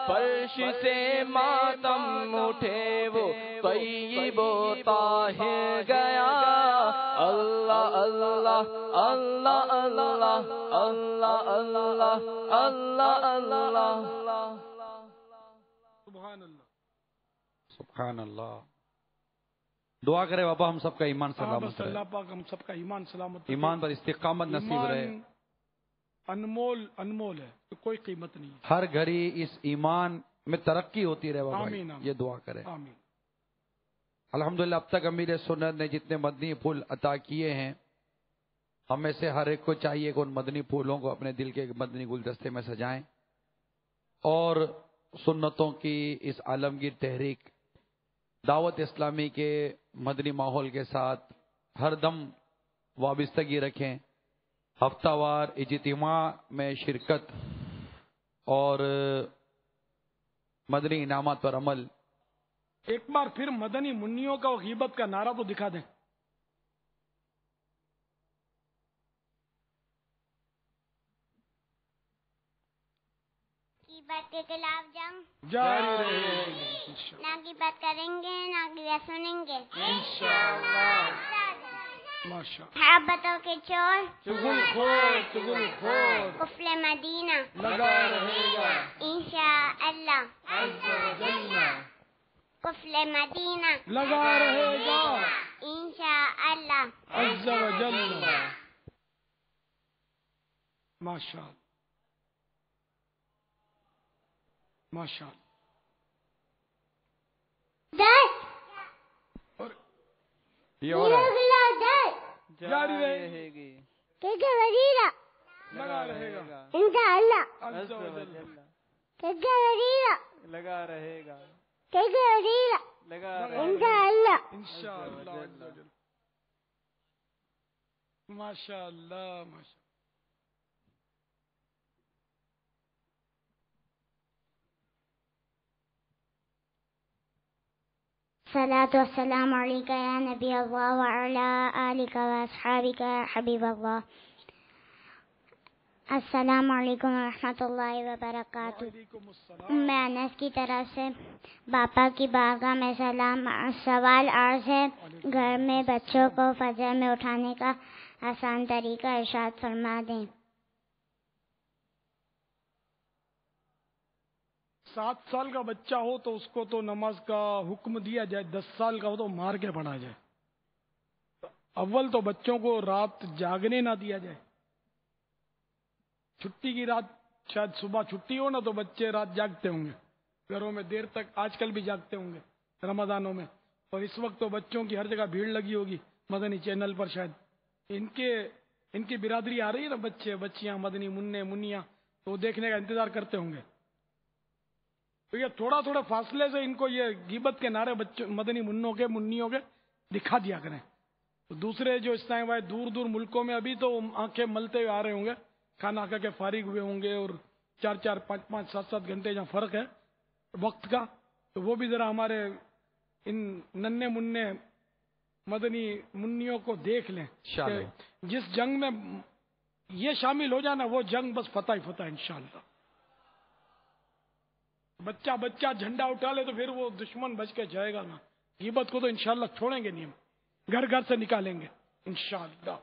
فرش سے ماتم اٹھے وہ طیب و طاہر گیا، اللہ اللہ اللہ اللہ اللہ اللہ اللہ اللہ۔ سبحان اللہ سبحان اللہ۔ دعا کرے بابا ہم سب کا ایمان سلامت بس رہے، اللہ پاک ہم سب کا ایمان سلامت رکھے۔ ایمان پر استقامت نصیب رہے۔ ایمان انمول ہے، کوئی قیمت نہیں ہے۔ ہر گھڑی اس ایمان میں ترقی ہوتی رہے بابا، آمین آمین۔ یہ دعا کرے۔ آمین۔ الحمدللہ اب تک امیر سنت نے جتنے مدنی پھول عطا کیے ہیں، ہم میں سے ہر ایک کو چاہیے کہ ان مدنی پھولوں کو اپنے دل کے مدنی گلدستے میں سجائیں اور سنتوں کی اس عالمگیر تحریک دعوت اسلامی کے مدنی ماحول کے ساتھ ہر دم وابستگی رکھیں، ہفتہ وار اجتماع میں شرکت اور مدنی انعامات پر عمل۔ ایک بار پھر مدنی منیوں کا غیبت کا نعرہ تو دکھا دیں۔ غیبت کے خلاف جنگ جاری رہے گی۔ نہ غیبت کریں گے نہ غیبت سنیں گے انشاءاللہ۔ ماشاء محبتوں کے چور چغل خور قفل مدینہ لگا رہے گا انشاءاللہ، عز و جل، قفل مدینہ لگا رہے گا انشاءاللہ، عز و جل۔ ماشاء ماشاء اور یہ ہو رہا ہے، جاری رہے گی لگا رہے گا انشاءاللہ، عز و جل، لگا رہے گا، لگا انشاءاللہ۔ انشاءاللہ عز و جل۔ ماشاء اللہ ماشاء الصلاة والسلام عليك يا نبي الله وعلى آلك وأصحابك يا حبيب الله۔ السلام علیکم ورحمۃ اللہ وبرکاتہ۔ وعلیکم السلام۔ میں انس کی طرف سے باپا کی بارگاہ میں سلام۔ سوال عرض ہے، گھر میں بچوں کو فجر میں اٹھانے کا آسان طریقہ ارشاد فرما دیں۔ 7 سال کا بچہ ہو تو اس کو تو نماز کا حکم دیا جائے، 10 سال کا ہو تو مار کے پڑھا جائے۔ اول تو بچوں کو رات جاگنے نہ دیا جائے۔ چھٹی کی رات شاید صبح چھٹی ہو نا تو بچے رات جاگتے ہوں گے، گھروں میں دیر تک آج کل بھی جاگتے ہوں گے رمضانوں میں، اور اس وقت تو بچوں کی ہر جگہ بھیڑ لگی ہوگی مدنی چینل پر، شاید ان کی برادری آ رہی ہے نا، بچے بچیاں مدنی منع منیاں، تو وہ دیکھنے کا انتظار کرتے ہوں گے۔ تو یہ تھوڑا فاصلے سے ان کو یہ غیبت کے نعرے بچوں مدنی منیوں کے دکھا دیا کریں۔ تو دوسرے جو اس ٹائم آئے دور ملکوں میں ابھی تو آنکھیں ملتے ہوئے آ رہے ہوں گے، کھانا کھا کے فارغ ہوئے ہوں گے، اور 4 5 7 گھنٹے جہاں فرق ہے وقت کا، تو وہ بھی ذرا ہمارے ان ننھے منع مدنی منیوں کو دیکھ لیں کہ جس جنگ میں یہ شامل ہو جانا وہ جنگ بس فتح ہی فتح انشاءاللہ۔ بچہ جھنڈا اٹھا لے تو پھر وہ دشمن بچ کے جائے گا نا۔ غیبت کو تو انشاءاللہ چھوڑیں گے نہیں، ہم گھر سے نکالیں گے انشاءاللہ۔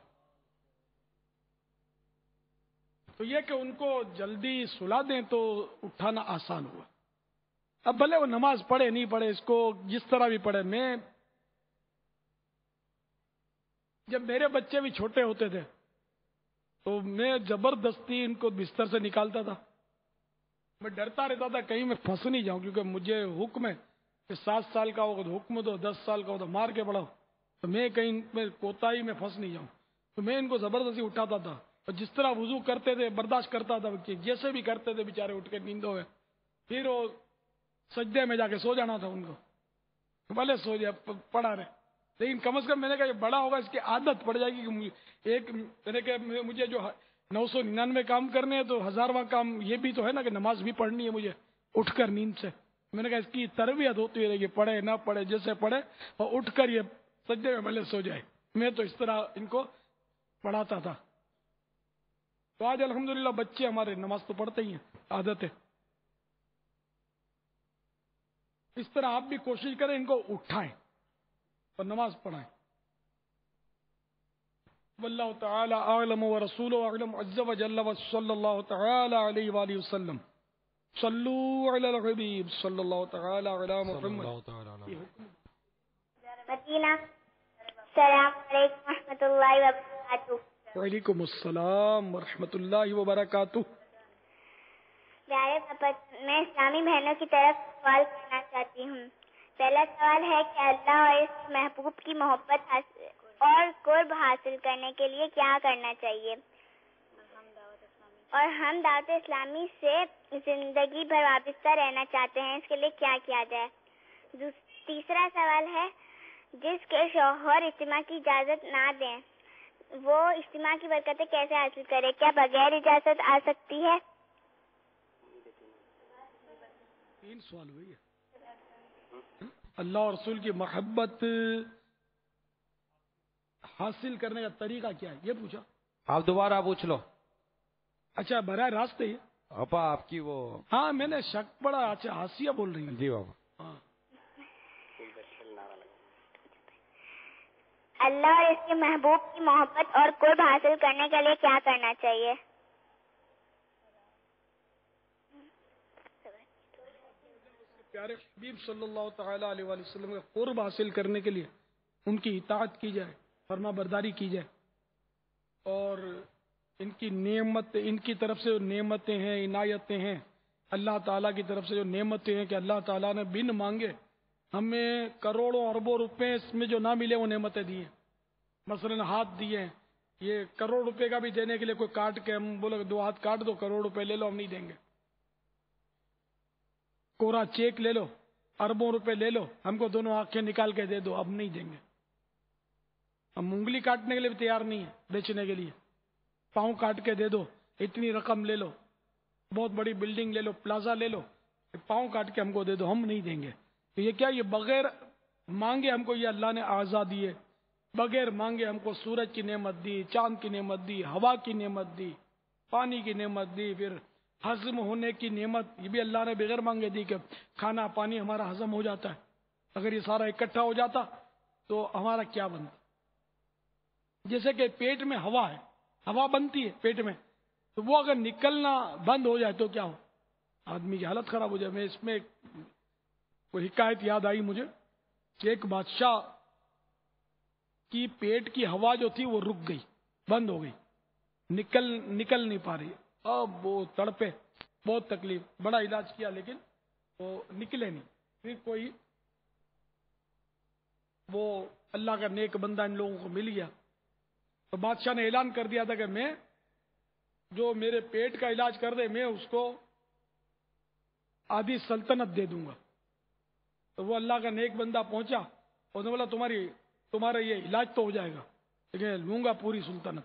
تو یہ کہ ان کو جلدی سلا دیں تو اٹھانا آسان ہوا۔ اب بھلے وہ نماز پڑھے نہیں پڑھے، اس کو جس طرح بھی پڑھے۔ میں جب میرے بچے بھی چھوٹے ہوتے تھے تو میں زبردستی ان کو بستر سے نکالتا تھا۔ میں ڈرتا رہتا تھا کہیں میں پھنس نہیں جاؤں، کیونکہ مجھے حکم ہے کہ 7 سال کا ہو تو حکم دو، 10 سال کا ہو تو مار کے پڑھاؤ، تو میں کہیں میں کوتاہی میں پھنس نہیں جاؤں۔ تو میں ان کو زبردستی اٹھاتا تھا، اور جس طرح وضو کرتے تھے برداشت کرتا تھا، جیسے بھی کرتے تھے بیچارے اٹھ کے نیندوں میں، پھر وہ سجدے میں جا کے سو جانا تھا ان کو، بھلے سو جائے پڑھا رہے، لیکن کم از کم میں نے کہا یہ بڑا ہوگا اس کی عادت پڑ جائے گی کہ ایک میں نے کہا مجھے جو 999 کام کرنے ہیں تو 1000واں کام یہ بھی تو ہے نا کہ نماز بھی پڑھنی ہے مجھے اٹھ کر نیند سے۔ میں نے کہا اس کی تربیت ہوتی رہے گی، پڑھے نہ پڑھے جیسے پڑھے، اور اٹھ کر یہ سجدے میں بھلے سو جائے۔ میں تو اس طرح ان کو پڑھاتا تھا۔ تو آج الحمدللہ بچے ہمارے نماز تو پڑھتے ہی ہیں، عادت ہے۔ اس طرح آپ بھی کوشش کریں ان کو اٹھائیں اور نماز پڑھائیں. واللہ تعالی اعلم ورسولہ اعلم عز وجل وصلی اللہ تعالی علیہ وآلہ وسلم. صلو علی الحبیب صلی اللہ تعالی علی محمد. مدینہ. السلام علیکم ورحمۃ اللہ وبرکاتہ. وعلیکم السلام ورحمۃ اللہ وبرکاتہ. پیارے پاپا، میں اسلامی بہنوں کی طرف سوال کرنا چاہتی ہوں. پہلا سوال ہے کہ اللہ اور اس محبوب کی محبت اور قرب حاصل کرنے کے لیے کیا کرنا چاہیے، اور ہم دعوت اسلامی سے زندگی بھر وابستہ رہنا چاہتے ہیں، اس کے لیے کیا کیا جائے. تیسرا سوال ہے جس کے شوہر اجتماع کی اجازت نہ دیں وہ اجتماع کی برکتیں کیسے حاصل کرے؟ کیا بغیر اجازت آ سکتی ہے؟ 3 سوال ہوئی ہے. اللہ اور رسول کی محبت حاصل کرنے کا طریقہ کیا ہے یہ پوچھا. آپ دوبارہ پوچھ لو. اچھا براہ راست ہے. ابا آپ کی وہ ہاں میں نے شک پڑا. اچھا آسیہ بول رہی ہیں. جی بابا. ہاں. اللہ اور اس کے محبوب کی محبت اور قرب حاصل کرنے کے لیے کیا کرنا چاہیے؟ پیارے حبیب صلی اللہ تعالی علیہ وآلہ وسلم کا قرب حاصل کرنے کے لیے ان کی اطاعت کی جائے، فرما برداری کی جائے، اور ان کی نعمت، ان کی طرف سے جو نعمتیں ہیں، عنایتیں ہیں، اللہ تعالیٰ کی طرف سے جو نعمتیں ہیں کہ اللہ تعالیٰ نے بن مانگے ہمیں کروڑوں اربوں روپے اس میں جو نہ ملے وہ نعمتیں دی ہیں. مثلا ہاتھ دیے، یہ کروڑ روپے کا بھی دینے کے لیے کوئی کاٹ کے ہم بولے 2 ہاتھ کاٹ دو کروڑ روپے لے لو، ہم نہیں دیں گے. کوڑا چیک لے لو، اربوں روپے لے لو، ہم کو دونوں آنکھیں نکال کے دے دو، اب نہیں دیں گے. ہم انگلی کاٹنے کے لیے بھی تیار نہیں ہے بیچنے کے لیے. پاؤں کاٹ کے دے دو، اتنی رقم لے لو، بہت بڑی بلڈنگ لے لو، پلازا لے لو، پاؤں کاٹ کے ہم کو دے دو، ہم نہیں دیں گے. تو یہ کیا، یہ بغیر مانگے ہم کو یہ اللہ نے آزادی ہے. بغیر مانگے ہم کو سورج کی نعمت دی، چاند کی نعمت دی، ہوا کی نعمت دی، پانی کی نعمت دی، پھر ہضم ہونے کی نعمت یہ بھی اللہ نے بغیر مانگے دی کہ کھانا پانی ہمارا ہضم ہو جاتا ہے. اگر یہ سارا اکٹھا ہو جاتا تو ہمارا کیا بنتا. جیسے کہ پیٹ میں ہوا ہے، ہوا بنتی ہے پیٹ میں، تو وہ اگر نکلنا بند ہو جائے تو کیا ہو، آدمی کی حالت خراب ہو جائے. میں اس میں کوئی حکایت یاد آئی مجھے کہ ایک بادشاہ کی پیٹ کی ہوا جو تھی وہ رک گئی، بند ہو گئی، نکل نہیں پا رہی. اب وہ تڑپے، بہت تکلیف، بڑا علاج کیا لیکن وہ نکلے نہیں. پھر کوئی وہ اللہ کا نیک بندہ ان لوگوں کو مل گیا تو بادشاہ نے اعلان کر دیا تھا کہ میں جو میرے پیٹ کا علاج کر دے میں اس کو آدھی سلطنت دے دوں گا. تو وہ اللہ کا نیک بندہ پہنچا، اس نے بولا تمہارا یہ علاج تو ہو جائے گا لیکن لوں گا پوری سلطنت،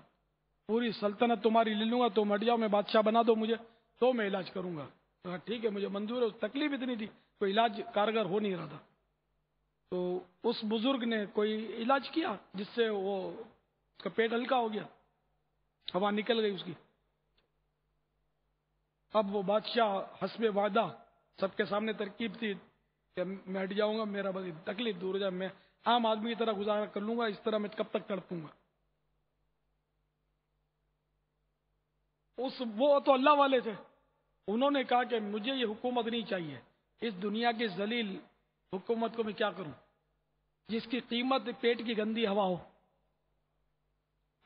پوری سلطنت تمہاری لے لوں گا، تم ہٹ جاؤ، میں بادشاہ بنا دو مجھے تو میں علاج کروں گا. تو ٹھیک ہے مجھے منظور ہے. تکلیف اتنی تھی کوئی علاج کارگر ہو نہیں رہا تھا. تو اس بزرگ نے کوئی علاج کیا جس سے وہ اس کا پیٹ ہلکا ہو گیا، ہوا نکل گئی اس کی. اب وہ بادشاہ حسب وعدہ سب کے سامنے ترکیب تھی کہ میں ہٹ جاؤں گا، میرا بس تکلیف دور ہو جائے، میں عام آدمی کی طرح گزارا کر لوں گا، اس طرح میں کب تک تڑپوں گا. وہ تو اللہ والے تھے، انہوں نے کہا کہ مجھے یہ حکومت نہیں چاہیے، اس دنیا کی ذلیل حکومت کو میں کیا کروں جس کی قیمت پیٹ کی گندی ہوا ہو.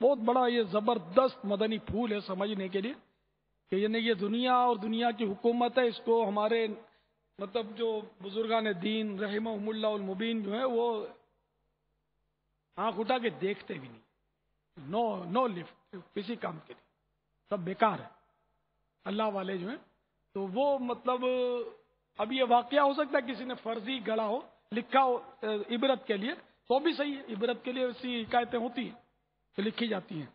بہت بڑا یہ زبردست مدنی پھول ہے سمجھنے کے لیے کہ یہ دنیا اور دنیا کی حکومت ہے. اس کو ہمارے مطلب جو بزرگان دین رحمہم اللہ المبین جو ہے وہ آنکھ اٹھا کے دیکھتے بھی نہیں. نو لفٹ کسی کام کے لیے، سب بیکار ہے. اللہ والے جو ہیں تو وہ مطلب اب یہ واقعہ ہو سکتا ہے کسی نے فرضی گڑا ہو، لکھا ہو عبرت کے لیے تو بھی صحیح ہے. عبرت کے لیے ایسی حکایتیں ہوتی ہیں کہ لکھی جاتی ہیں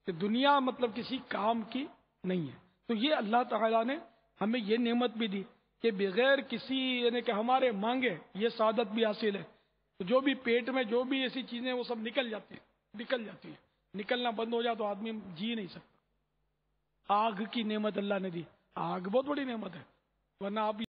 کہ دنیا مطلب کسی کام کی نہیں ہے. تو یہ اللہ تعالیٰ نے ہمیں یہ نعمت بھی دی کہ بغیر کسی یعنی کہ ہمارے مانگے یہ سعادت بھی حاصل ہے. تو جو بھی پیٹ میں جو بھی ایسی چیزیں وہ سب نکل جاتی ہیں. نکلنا بند ہو جائے تو آدمی جی نہیں سکتا. آگ کی نعمت اللہ نے دی، آگ بہت بڑی نعمت ہے، ورنہ آپ